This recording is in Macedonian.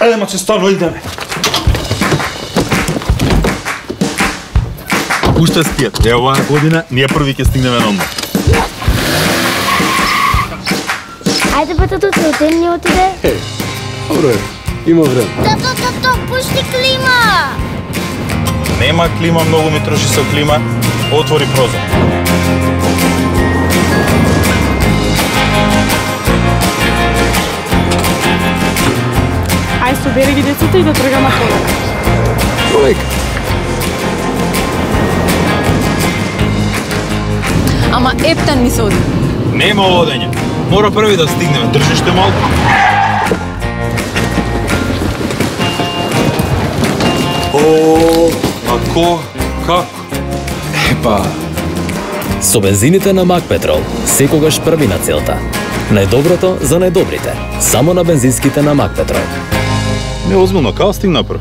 Ема че ставно идеме. Уште скијат. Ево оваа година ние први ќе стигнеме на одмор. Ајде па тато, цел ден не отиде. Добре, има време. Тато, пушти клима! Нема клима, многу ми троши со клима. Отвори прозор. Ај собери ги децата и да тргаме полека. Полека. Ама ептан ми се оди. Нема одење. Мора први да стигнеме. Држиш те малку. Како? Епа, Со бензините на Мак Петрол, секогаш први на целта. Најдоброто за најдобрите. Само на бензинските на Мак Петрол. Не озбилно, као стигна прв?